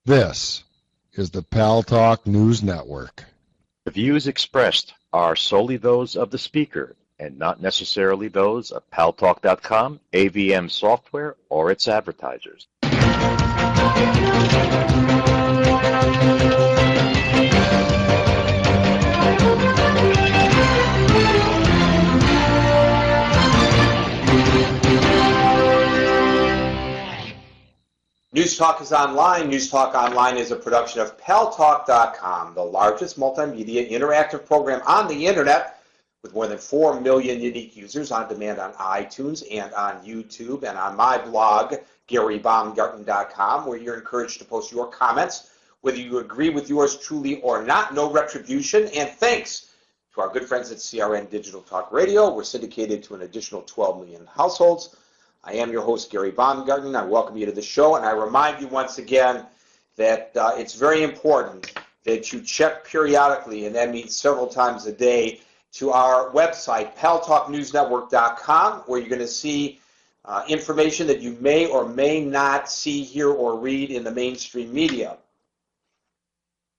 This is the Pal Talk News Network. The views expressed are solely those of the speaker and not necessarily those of paltalk.com, AVM Software, or its advertisers. News Talk is online. News Talk Online is a production of paltalk.com, the largest multimedia interactive program on the internet with more than 4 million unique users on demand on iTunes and on YouTube and on my blog, GaryBaumgarten.com, where you're encouraged to post your comments, whether you agree with yours truly or not. No retribution. And thanks to our good friends at CRN Digital Talk Radio. We're syndicated to an additional 12 million households. I am your host, Gary Baumgarten. I welcome you to the show, and I remind you once again that it's very important that you check periodically, and that means several times a day, to our website, paltalknewsnetwork.com, where you're going to see information that you may or may not see, hear, or read in the mainstream media,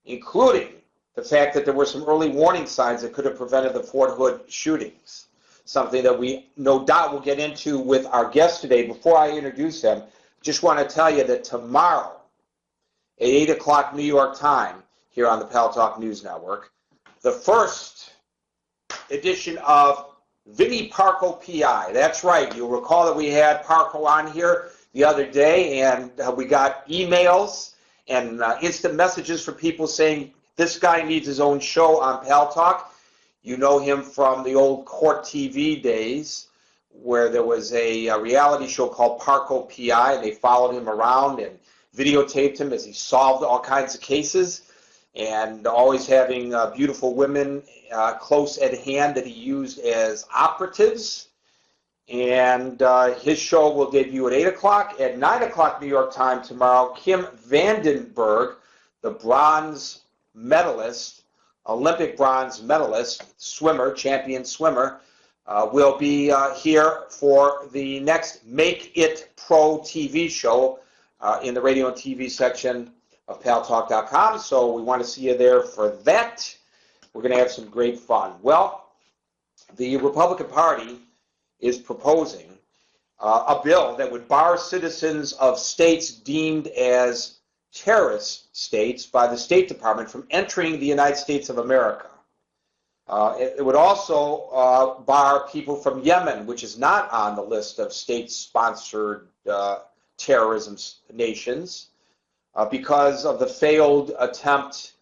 including the fact that there were some early warning signs that could have prevented the Fort Hood shootings. Something that we no doubt will get into with our guest today. Before I introduce him, just want to tell you that tomorrow at 8 o'clock New York time here on the Pal Talk News Network, the first edition of Vinnie Parco PI. That's right. You'll recall that we had Parco on here the other day, and we got emails and instant messages from people saying this guy needs his own show on Pal Talk. You know him from the old Court TV days where there was a reality show called Parco PI, and they followed him around and videotaped him as he solved all kinds of cases, and always having beautiful women close at hand that he used as operatives. And his show will debut at 8 o'clock. At 9 o'clock New York time tomorrow, Kim Vandenberg, the bronze medalist, Olympic bronze medalist, swimmer, champion swimmer, will be here for the next Make It Pro TV show in the radio and TV section of paltalk.com. So we want to see you there for that. We're going to have some great fun. Well, the Republican Party is proposing a bill that would bar citizens of states deemed as terrorist states by the State Department from entering the United States of America. It would also bar people from Yemen, which is not on the list of state-sponsored terrorism nations, because of the failed attempt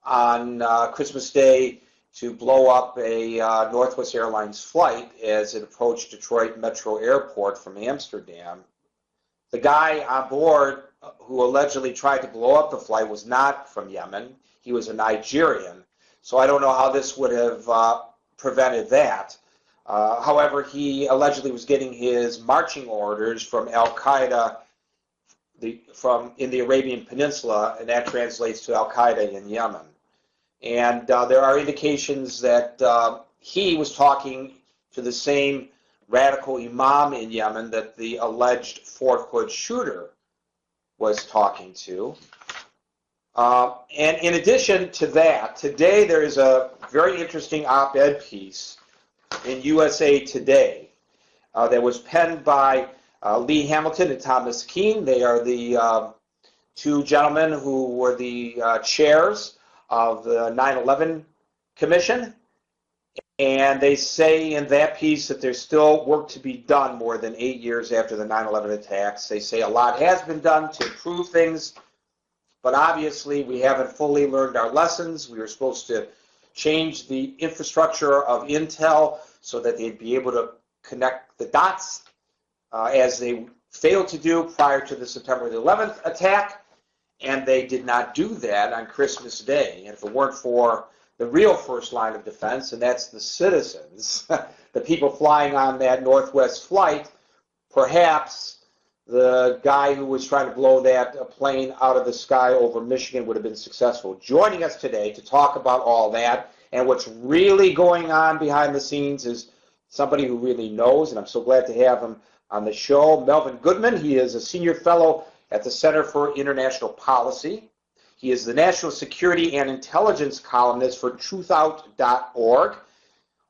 on Christmas Day to blow up a Northwest Airlines flight as it approached Detroit Metro Airport from Amsterdam. The guy on board who allegedly tried to blow up the flight was not from Yemen. He was a Nigerian. So I don't know how this would have prevented that. However, he allegedly was getting his marching orders from Al-Qaeda in the Arabian Peninsula, and that translates to Al-Qaeda in Yemen. And there are indications that he was talking to the same radical imam in Yemen that the alleged Fort Hood shooter was talking to. And in addition to that, today there is a very interesting op-ed piece in USA Today that was penned by Lee Hamilton and Thomas Keene. They are the two gentlemen who were the chairs of the 9/11 Commission. And they say in that piece that there's still work to be done more than 8 years after the 9/11 attacks. They say a lot has been done to improve things, but obviously we haven't fully learned our lessons. We were supposed to change the infrastructure of Intel so that they'd be able to connect the dots as they failed to do prior to the September the 11th attack, and they did not do that on Christmas Day. And if it weren't for the real first line of defense, and that's the citizens, the people flying on that Northwest flight, perhaps the guy who was trying to blow that plane out of the sky over Michigan would have been successful. Joining us today to talk about all that and what's really going on behind the scenes is somebody who really knows, and I'm so glad to have him on the show, Melvin Goodman. He is a senior fellow at the Center for International Policy. He is the National Security and Intelligence columnist for truthout.org,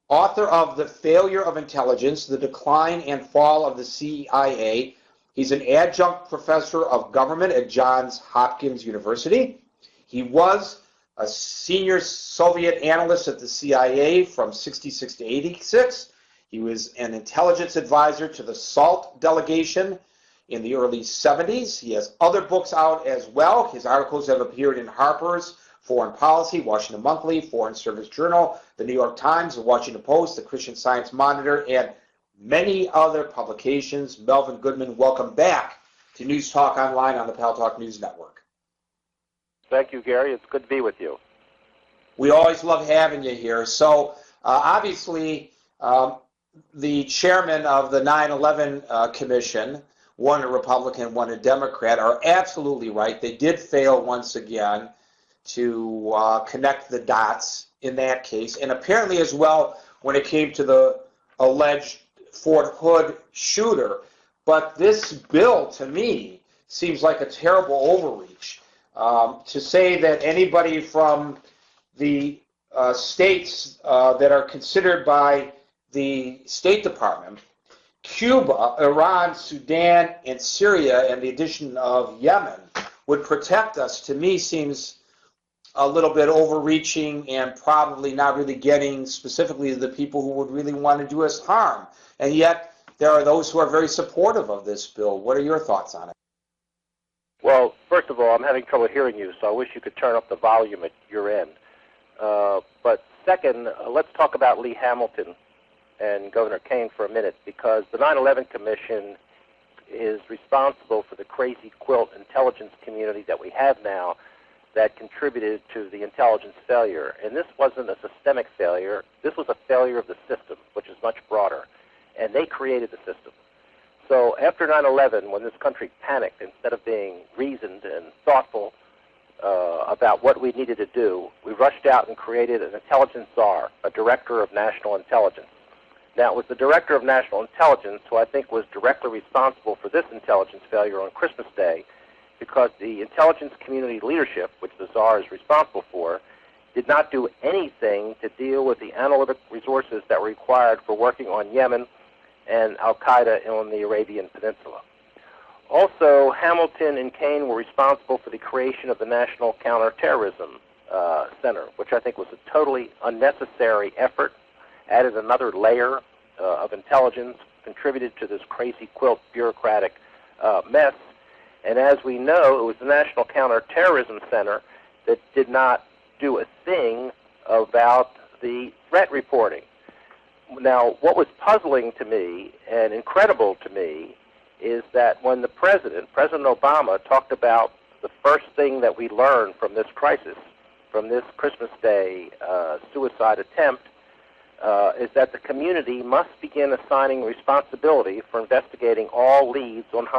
author of The Failure of Intelligence, The Decline and Fall of the CIA. He's an adjunct professor of government at Johns Hopkins University. He was a senior Soviet analyst at the CIA from 66 to 86. He was an intelligence advisor to the SALT delegation in the early 70s. He has other books out as well. His articles have appeared in Harper's Foreign Policy, Washington Monthly, Foreign Service Journal, the New York Times, the Washington Post, the Christian Science Monitor, and many other publications. Melvin Goodman, welcome back to News Talk Online on the Pal Talk News Network. Thank you, Gary. It's good to be with you. We always love having you here. So obviously, the chairman of the 9/11 Commission, one a Republican, one a Democrat, are absolutely right. They did fail once again to connect the dots in that case, and apparently as well when it came to the alleged Fort Hood shooter. But this bill, to me, seems like a terrible overreach. To say that anybody from the states that are considered by the State Department, Cuba, Iran, Sudan, and Syria, and the addition of Yemen, would protect us, to me seems a little bit overreaching and probably not really getting specifically the people who would really want to do us harm. And yet there are those who are very supportive of this bill. What are your thoughts on it? Well, first of all, I'm having trouble hearing you, so I wish you could turn up the volume at your end. But second, let's talk about Lee Hamilton and Governor Kane for a minute, because the 9/11 Commission is responsible for the crazy quilt intelligence community that we have now that contributed to the intelligence failure. And this wasn't a systemic failure. This was a failure of the system, which is much broader. And they created the system. So after 9/11, when this country panicked, instead of being reasoned and thoughtful about what we needed to do, we rushed out and created an intelligence czar, a director of national intelligence. Now, it was the director of national intelligence who I think was directly responsible for this intelligence failure on Christmas Day, because the intelligence community leadership, which the czar is responsible for, did not do anything to deal with the analytic resources that were required for working on Yemen and al-Qaeda on the Arabian Peninsula. Also, Hamilton and Kane were responsible for the creation of the National Counterterrorism Center, which I think was a totally unnecessary effort, added another layer of intelligence, contributed to this crazy quilt bureaucratic mess. And as we know, it was the National Counterterrorism Center that did not do a thing about the threat reporting. Now, what was puzzling to me and incredible to me is that when the President Obama, talked about the first thing that we learned from this crisis, from this Christmas Day suicide attempt, is that the community must begin assigning responsibility for investigating all leads on